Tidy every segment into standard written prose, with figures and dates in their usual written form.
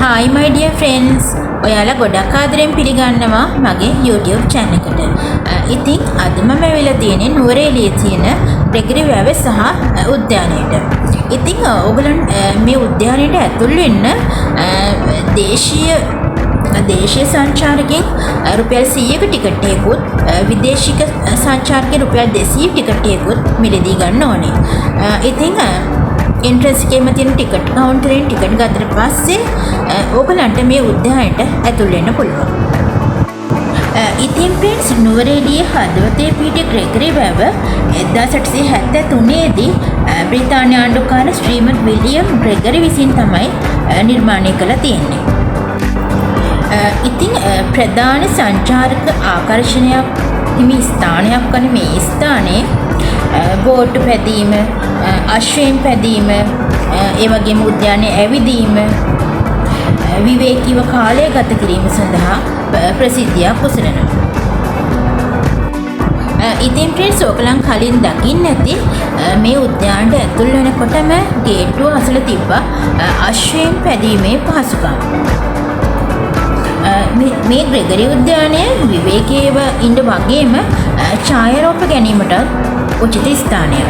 Hi my dear friends. ඔයාලා ගොඩක් ආදරෙන් පිළිගන්නවා මගේ YouTube channel එකට. ඉතින් අද මම ඇවිල්ලා තියෙන්නේ නුවරඑළියේ තියෙන ග්‍රෙගරි වැව සහ උද්‍යානයට. ඉතින් ඔයගොල්ලන් මේ උද්‍යානයට ඇතුල් වෙන්න දේශීය සංචාරකෙන් රුපියල් 100ක ටිකට් එකකුත් විදේශික සංචාරකෙන් රුපියල් 200 ටිකට් එකකුත් මිලදී ගන්න ඕනේ. ඉතින් එන්ට්‍රන්ස් එකේම තියෙන ටිකට් කවුන්ටරෙන් ටිකට් ගත්තට පස්සේ ඕගලන්ට මේ උද්‍යානයට ඇතුල් වෙන්න පුළුවන්. ඉතින් ප්‍රින්ස් නුවරඑළියේ හදවතේ පිහිටි ග්‍රෙගරි වැව 1873 දී බ්‍රිතාන්‍ය ආණ්ඩුකාර ශ්‍රීමත් විලියම් ග්‍රෙගරි විසින් තමයි නිර්මාණය කළා තියෙන්නේ. ඉතින් ප්‍රධාන සංචාරක ආකර්ෂණයක් හිමි ස්ථානයක් වන මේ ස්ථානයේ බෝට් පැදීම, අශ්වයන් පැදීම, ඒ වගේම උද්‍යානයේ ඇවිදීම, විවේකීව කාලය ගත කිරීම සඳහා ප්‍රසිද්ධියක් උසරනවා. ඉතින් ප්‍රින්ස් ඔයගලන් කලින් දකින්න ඇති මේ උද්‍යානයට ඇතුල් වෙනකොටම ගේට්ටුව අසල තිබ්බ අශ්වයන් පැදීමේ පහසුකම්. මේ ග්‍රෙගරි උද්‍යානය විවේකීව ඉන්න වගේම ඡායාරූප ගැනීමට උචිත ස්ථානයක්.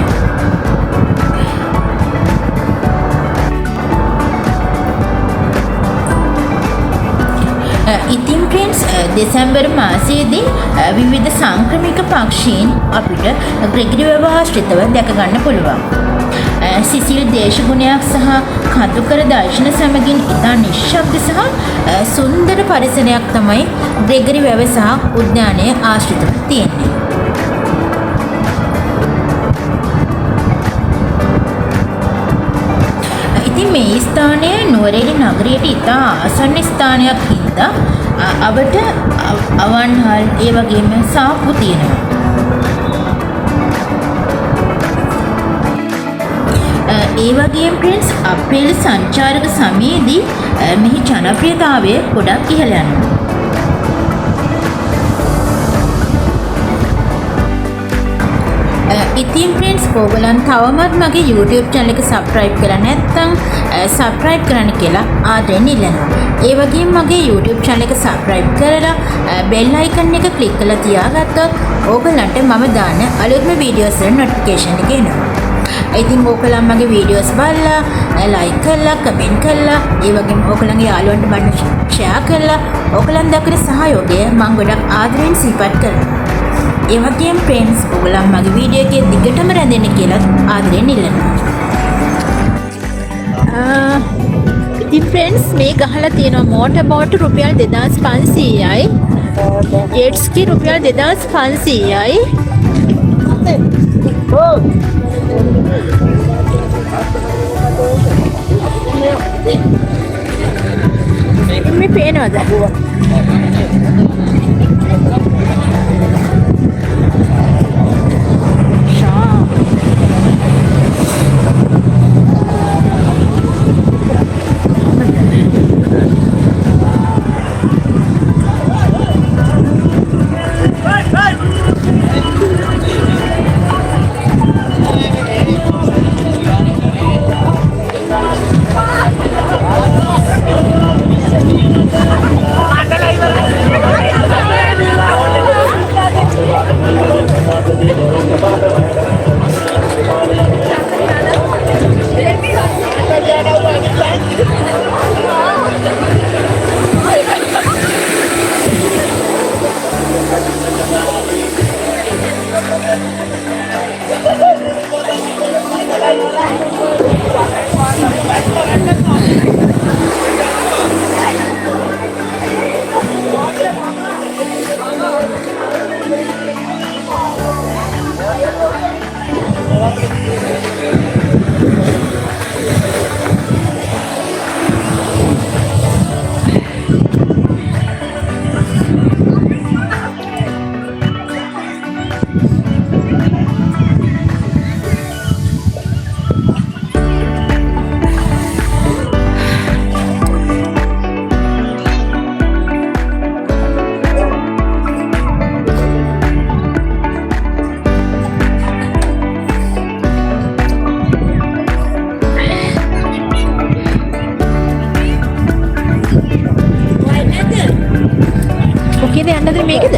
ඉතින් ප්‍රින්ස් දෙසැම්බර් මාසයේදී විවිධ සංක්‍රමික පක්ෂීන් අපිට ග්‍රෙගරි වැව ආශ්‍රිතව දැක ගන්න පුළුවන්. සිසිල් දේශගුණයක් සහ කඳුකර දර්ශන සමගින් ඉතා නිශ්ශබ්ද සහ සුන්දර පරිසරයක් තමයි ග්‍රෙගරි වැව සහ උද්‍යානය ආශ්‍රිතව තියෙන්නේ. ඉතින් මේ ස්ථානය නුවරඑළිය නගරයට ඉතා ආසන්න ස්ථානයක් හින්දා අපට අවන්හල් ඒ වගේම සාප්පු තියෙනවා. ඒ වගේම ප්‍රින්ස් අප්‍රේල් සංචාරක සමයේදී මෙහි ජනප්‍රියතාවය ගොඩක් ඉහළ යනවා. ඉතින් ප්‍රින්ස් ඔයගලන් තවමත් මගේ YouTube channel එක subscribe කරලා නැත්නම් subscribe කරන්න කියලා ආදරෙන් ඉල්ලනවා. ඒ වගේම මගේ YouTube channel එක subscribe කරලා bell icon එක click කරලා තියාගත්තොත් ඔයගලන්ට මම දාන අලුත්ම videos වල notification එක එනවා. ඉතින් ඔයගලන් මගේ videos බලලා like කරලා comment කරලා ඒ වගේම ඔයගලන්ගේ යාළුවන්ට බලන්න share කරලා ඔයගලන් දක්වන සහයෝගය මම ගොඩක් ආදරෙන් සිහිපත් කරනවා. ඒ වගේම friends ඔයගලන් මගේ වීඩියෝ එකේ දිගටම රැඳෙන්න කියලා ආදරෙන් ඉල්ලනවා. ඉතින් friends මේ ගහලා තියෙනවා මෝටර් බෝට් රුපියල් 2500යි. ජෙට් ස්කී රුපියල් 2500යි. මේ පේනවද? මේකද?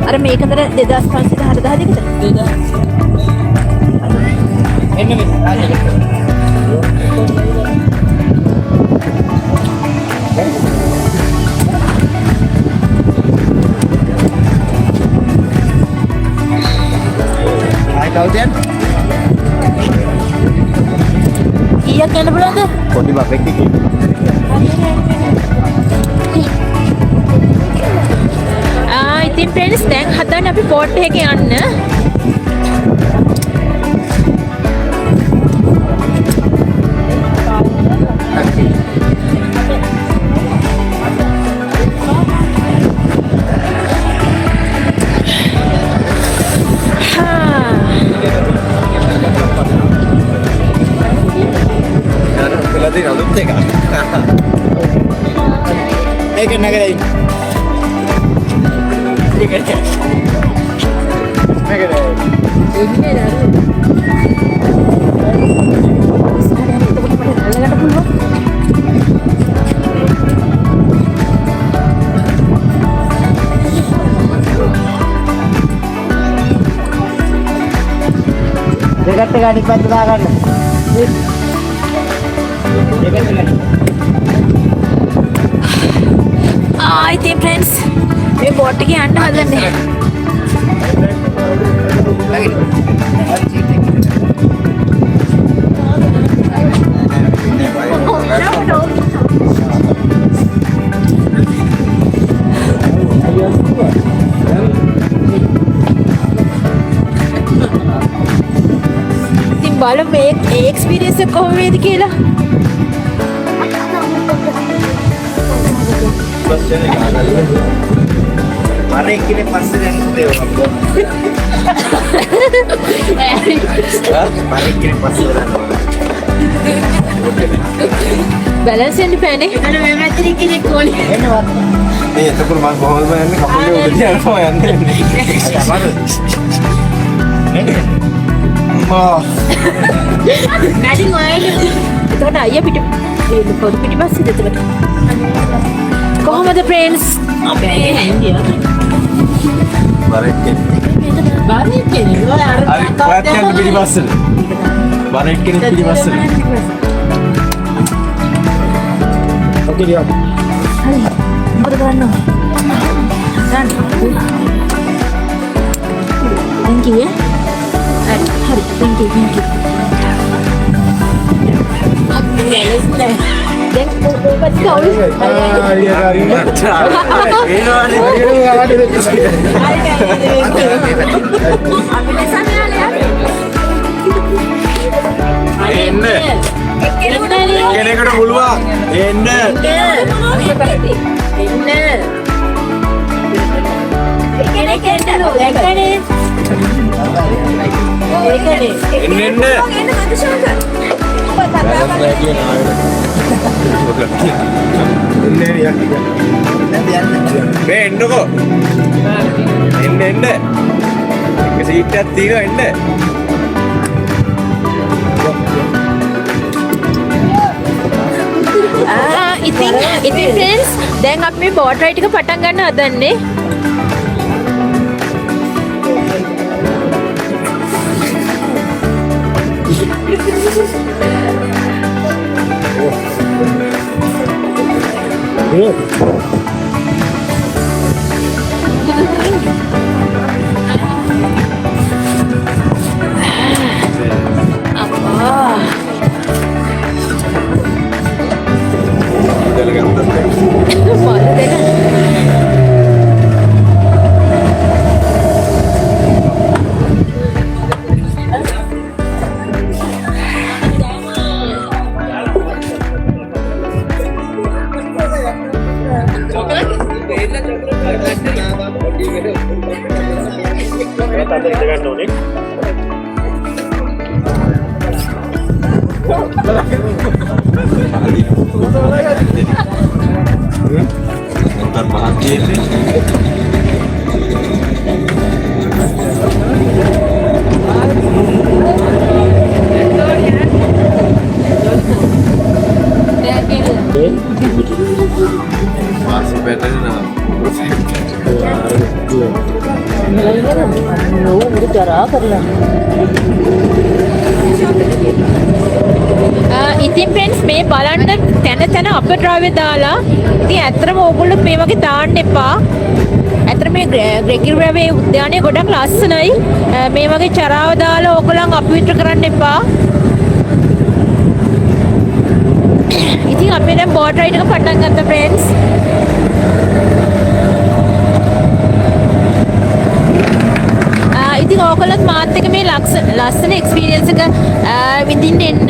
අර මේක අතර 2500 4000 දෙකද? එන්න මේ. ආයි කවුදෙන්? කීයක් යන්න බලන්න? පොඩි බබෙක් කිව්වේ. ඉතින් ෆ්‍රෙන්ඩ්ස් දැන් හදන්න අපි බෝට් එකේ යන්න. Pelatih kalau tu kan. Kena kena. Dekat tengah di pantai kan. Dekat tengah. ඉතින් ෆ්‍රෙන්ඩ්ස් මේ බෝට් එකේ යන්න හදන්නේ. ඉතින් බලමු මේ එක්ස්පීරියන්ස් එක කොහොම වේද කියලා. Mana kini pasti yang itu apa? Mana kini pasti orang. Balance yang dipane. Ano may matri kini koli. Itu pun mas bohong mana ni kamu dia udah dia apa yang ni? Mana? Oh. Nadi ngoel. Itu ada ya pitu. Lupa pitu pasti itu betul. කොහොමද friends? අපේ හැංගිය. බරෙක් බරෙක් කෙනෙක්. අර කොයත් යන පිටිපස්සට. බරෙක් කෙනෙක් පිටිපස්සට. ඔකේ දියා. හරි. මොකද කරන්න ඕන? ගන්න. thank you. හරි. thank you. අපි ගලස්නේ. දැන් ඔබත් කවුරු? කෙනෙකුට පුළුවන් එන්න එන්නකෝ එන්න එක සීට්ටක් තියෙනවා එන්න ඉතින් ෆ්‍රෙන්ඩ්ස් දැන් අපි මේ බෝට් රයිඩ් එක පටන් ගන්න හදන්නේ. Masih better na. ඉතින් ෆ්‍රෙන්ඩ්ස් මේ බලන්න තැන තැන අපඩ්‍රයිව් දාලා ඉතින් ඇත්තටම ඕගොල්ලෝ මේ වගේ දාන්න එපා. ඇත්තට මේ ග්‍රෙගරි උද්‍යානය ගොඩක් ලස්සනයි. මේ වගේ චරාව දාලා ඕගොල්ලන් අපවිත්‍ර කරන්න එපා. ඉතින් අපි දැන් බෝට් රයිඩ් එක පටන් ගත්තා ෆ්‍රෙන්ඩ්ස්. ඉතින් ඕගොල්ලොත් මාත් එක්ක මේ ලස්සන එක්ස්පීරියන්ස් එක විඳින්න එන්න.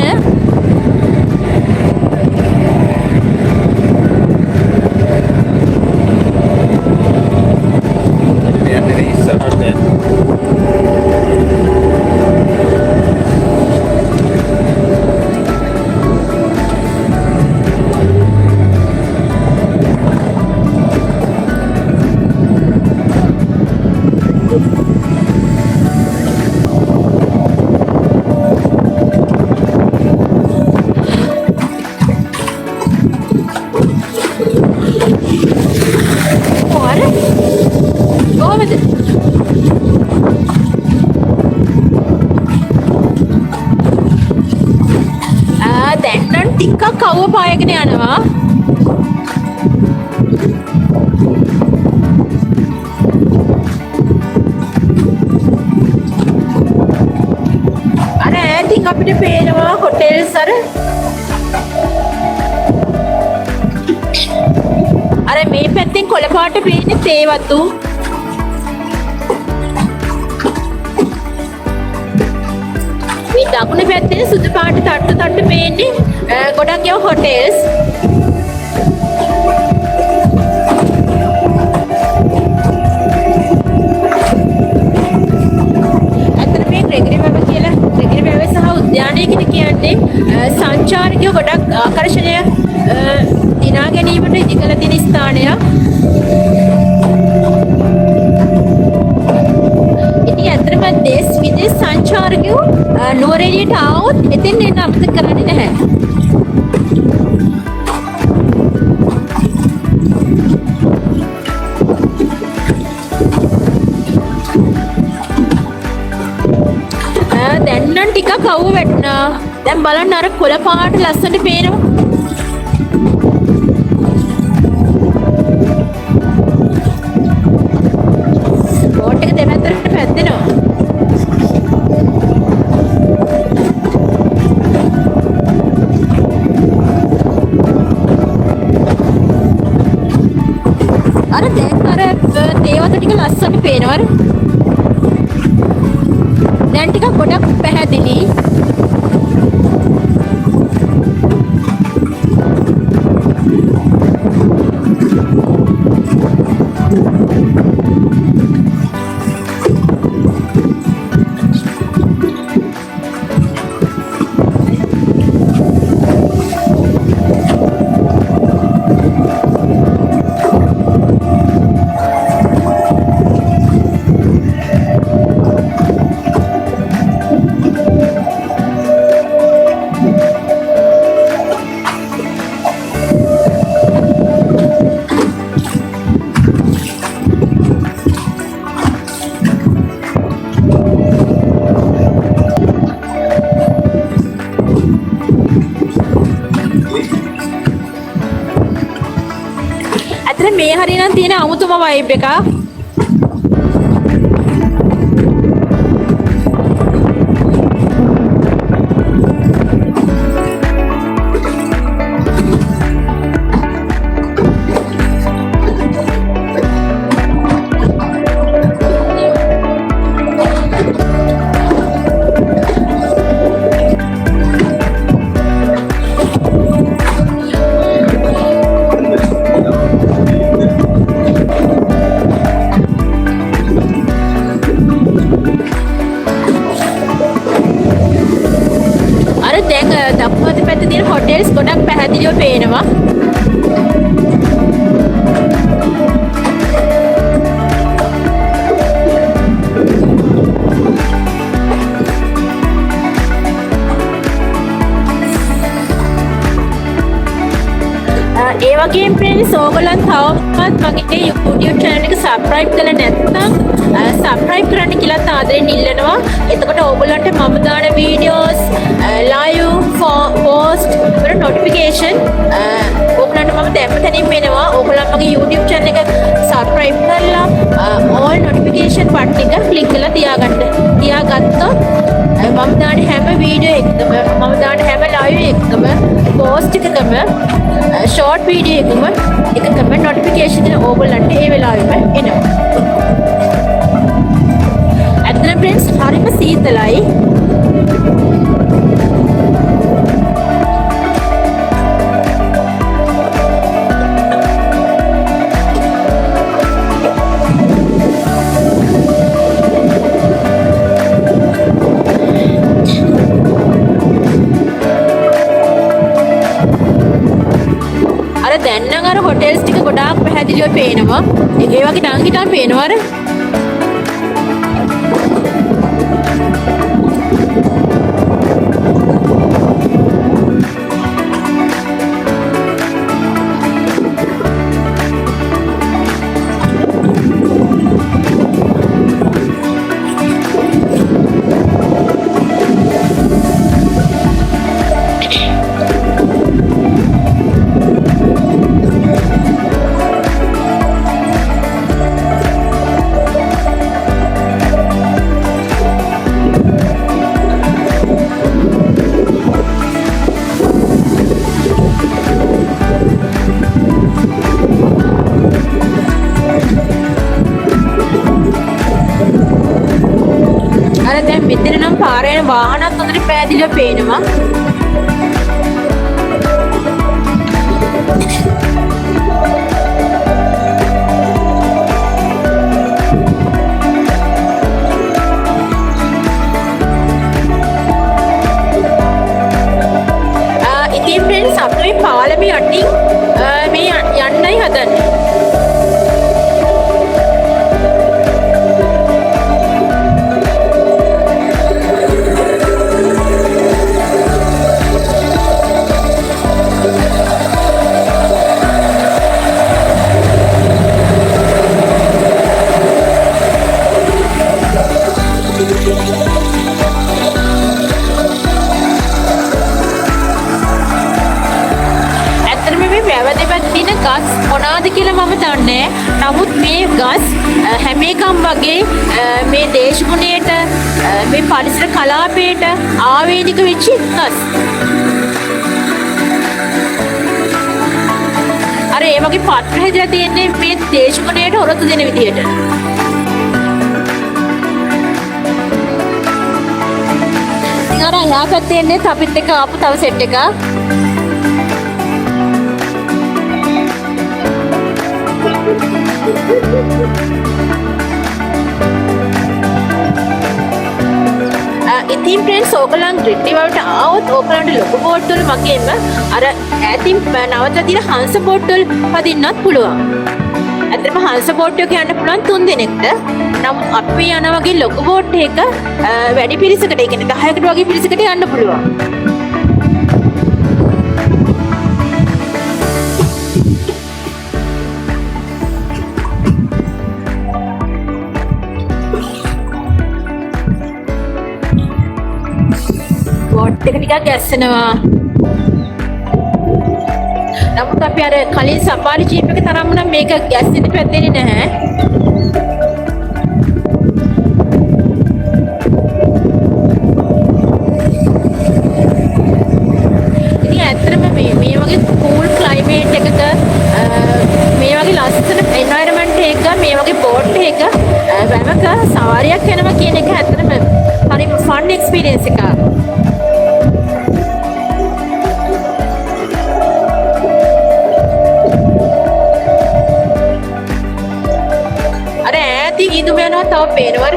දැන් නම් ටිකක් කවුව පායගෙන යනවා. අර ඈතින් අපිට පේනවා හොටෙල්ස් අර මේ පැත්තෙන් කොළ පාට පේන්නේ තේ වතු. මේ දකුණු පැත්තේ සුදු පාට තට්ටු පේන්නේ ගොඩක් ඒවා හොටෙල්ස්. අතන මේ ග්‍රෙගරි වැව සහ උද්‍යානය කියන්නේ සංචාරකයෝ ගොඩක් ආකර්ෂණය දිනා ගැනීමට ඉදිකළ තියෙන ස්ථානයක්. ඉතින් ඇත්තටම දේශ විදේශ සංචාරකයෝ නුවර එළියට ආවොත් එතෙන් එන්න අමතක කරන්නේ නැහැ. දැන් නම් ටිකක් අවුව වැටුණා. දැන් බලන්න අර කොළ පාට ලස්සනට පේනවා. බෝට් එක දෙපැත්තට පැද්දෙනවා. අර දැන් අර තේවත ටික ලස්සනට පේනවා. දැන් ටිකක් ගොඩක් පැහැදිලි. මේ හරිනම් තියෙන අමුතුම වයිබ් එකක්. ඒ වගේම friends ඕගොල්ලන් තවමත් මගේ YouTube channel එක subscribe කරලා නැත්නම් subscribe කරන්න කියලා ආදරෙන් ඉල්ලනවා. එතකොට ඕගොල්ලන්ට මම දාන videos live post වල notification ඕගොල්ලන්ට මම දැම්ම තැනින් වෙනවා. ඕගොල්ලන් මගේ YouTube channel එක subscribe කරලා all notification button එක click කරලා තියාගත්තොත් මම දාන හැම වීඩියෝ එකකම මම දාන හැම live එකකම post එකකම short video එකකම notification එක ඕගොල්ලන්ට ඒ වෙලාවෙම එනවා. ඇත්තටම friends හරිම සීතලයි. දැන් නම් අර හොටෙල්ස් ටික ගොඩාක් පැහැදිලිව පේනවා. ඒ වගේ ටංගිටන් පේනවා අර. මෙතන නම් පාරේ යන වාහනත් හොඳට පැහැදිලිව පේනවා. ඉතින් friends අපි මේ පාලම යටින් මේ යන්නයි හදන්නේ. ගස් මොනවාද කියලා මම දන්නේ. නමුත් මේ ගස් හැම එකම වගේ මේ දේශගුණයට මේ පරිසර කලාපයට ආවේනික වෙච්ච ගස්. අර ඒ වගේ පත්‍ර හැදලා තියෙන්නේ මේ දේශගුණයට හොරතු දෙන විදියට. ඉතින් අර එහා පැත්තේ ඉන්නේ අපිත් එක්ක ආපු තව සෙට් එකක්. ඉතින් friends ඕගොල්ලන් ග්‍රිඩ්ලි වලට ආවොත් ඕගොල්ලන්ට ලොකු බෝට් වල වගේම අර ඈතින් නවත්තලා තියෙන හංස බෝට් වල පදින්නත් පුළුවන්. ඇත්තටම හංස බෝට් එක යන්න පුළුවන් 3 දිනෙකට. නමුත් අපි යන වගේ ලොකු බෝට් එක වැඩි පිරිසකට, ඒ කියන්නේ 10කට වගේ පිරිසකට යන්න පුළුවන්. බෝට් එක ටිකක් ගැස්සෙනවා. නමුත් අපි අර කලින් සෆාරි ජීප් එක තරම් නම් මේක ගැස්සෙන්න පැද්දෙන්නේ නැහැ. ඉතින් ඇත්තටම මේ වගේ කූල් ක්ලයිමේට් එකක මේ වගේ ලස්සන එන්වයරන්මන්ට් එකක මේ වගේ බෝට් එකක වැවක සවාරියක් යනවා කියන එක ඇත්තටම හරිම ෆන් එක්ස්පීරියන්ස් එකක්. ඉදුම යනවා තව පේනවද?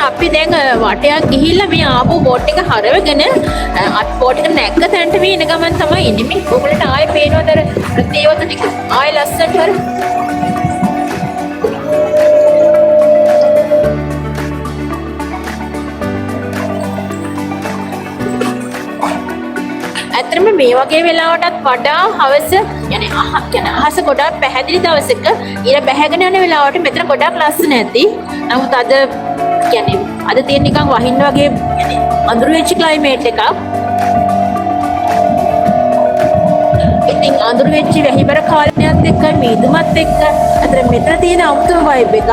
අපි දැන් වටයක් ගිහිල්ලා මේ ආපු බෝට් එක හරවගෙන අපි බෝට් එක නැග්ග තැනට මේ එන ගමන් තමයි ඉන්නේ. මේ ඔයගොල්ලන්ට ආයේ පේනවද අර දේවත ටික ආයේ ලස්සනට හරි. ඇත්තටම මේ වගේ වෙලාවටත් වඩා හවස يعني අහස ගොඩාක් පැහැදිලි දවසක ඉර බැහැගෙන යන වෙලාවට මෙතන ගොඩාක් ලස්සන ඇති. නමුත් අද يعني අද තියෙන නිකන් වහින්න වගේ يعني අඳුරු වෙච්ච ක්ලයිමේට් එකක්. ඉතින් අඳුරු වෙච්ච වැහිබර කාලයත් එක්ක මීදුමත් එක්ක අතර මෙතන තියෙන අමුතුම වයිබ් එකක්.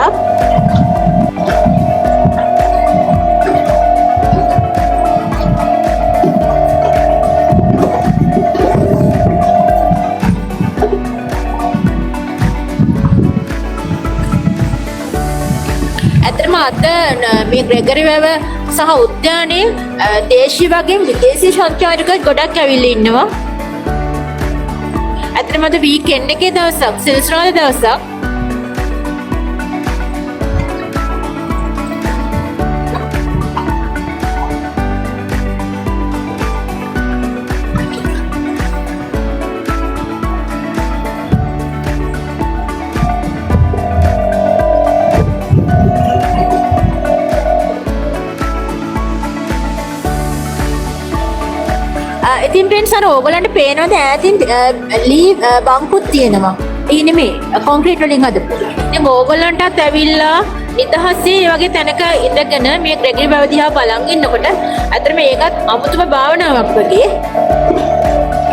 අද මේ ග්‍රෙගරි වැව සහ උද්‍යානයේ දේශීය වගේ විදේශී සංචාරකයෝ ගොඩක් ඇවිල්ලා ඉන්නවා. අතරම අද වීකෙන්ඩ් එකේ දවසක්, සෙනසුරාදා දවසක්. ඉතින් ෆ්‍රෙන්ඩ්ස් අර ඕගලන්ට පේනවද ඈතින් ලී බංකුත් තියෙනවා. ඒ නෙමෙයි කොන්ක්‍රීට් වලින් හදපු. ඉතින් ඕගලන්ටත් ඇවිල්ලා නිදහසේ මේ වගේ තැනක ඉඳගෙන මේ ග්‍රෙගරි වැව දිහා බලන් ඉන්නකොට අතර මේකත් අමුතුම භාවනාවක් වගේ.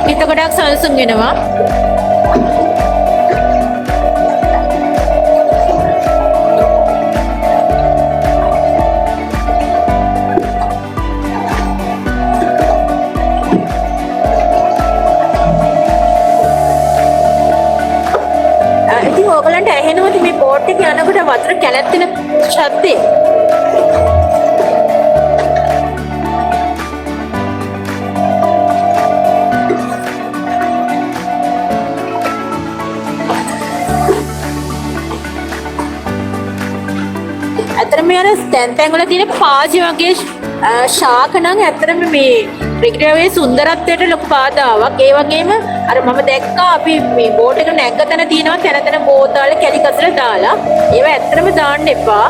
හිත ගොඩක් සංසුන් වෙනවා. ඕගලන්ට ඇහෙනවද මේ බෝට් එක යනකොට වතුර කැලැත්තෙන ශබ්දේ? ඇත්තටම මේ අර තැන් වල තියෙන පාජි වගේ ශාක නම් ඇත්තටම මේ ග්‍රෙගරියාවේ සුන්දරත්වයට ලොකු බාධාවක්. ඒ වගේම අර මම දැක්කා අපි මේ බෝට් එක නැග්ග තැන තියෙනවා තැන තැන බෝතල් කැලි කසල දාලා. ඒවා ඇත්තටම දාන්න එපා.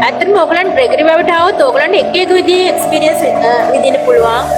ඇත්තටම ඔයගලන්ට ග්‍රෙගරි වැවට આવොත් ඔයගලන්ට එක එක විදිහේ එක්ස්පීරියන්ස් විඳින්න පුළුවන්.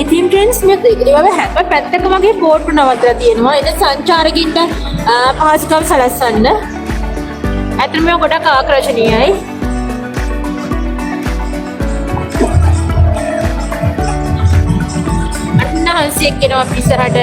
ඉතින් ෆ්‍රෙන්ඩ්ස් මේ ග්‍රෙගරි වැව හැම පැත්තකම වගේ බෝට් නවත්තලා තියෙනවා. එන සංචාරකින්ට පහසුකම් සලස්වන්න. ඇත්තටම මේක ගොඩක් ආකර්ෂණීයයි. අන්න හංසියෙක් එනවා පිටරට.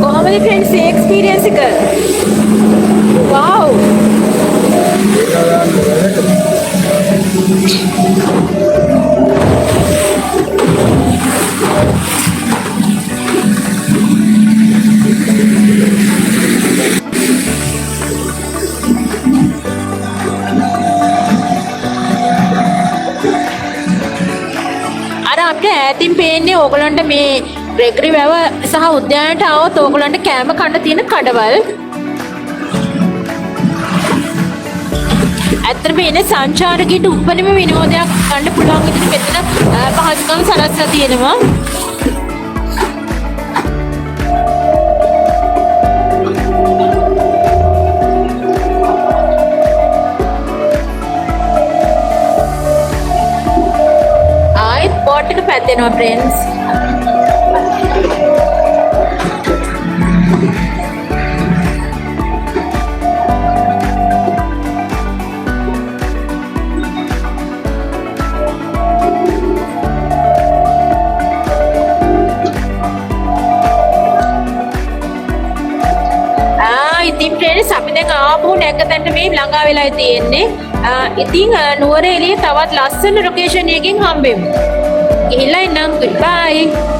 කොහොමද ෆ්‍රෙන්ඩ්ස් මේ එක්ස්පීරියන්ස් එක? වව්! ඈතින් පේන්නේ ඕගලන්ට මේ ග්‍රෙගරි වැව සහ උද්‍යානයට આવොත් ඕගලන්ට කෑම කන්න තියෙන කඩවල්. ඇත්තටම මේ සංචාරකීට උපරිම විනෝදයක් ගන්න පුළුවන් විදිහට මෙතන පහසුකම් සලස්ලා තියෙනවා. ආයෙත් බෝට් එක පැද්දෙනවා ෆ්‍රෙන්ඩ්ස්. ඉතින් ෆ්‍රෙන්ඩ්ස් අපි දැන් ආපහු නැගතන්ට මේ ළඟා වෙලා තියෙන්නේ. ඉතින් නුවර එළියේ තවත් ලස්සන ලොකේෂන් එකකින් හම්බෙමු. ගිහිල්ලා එන්නම්. goodbye.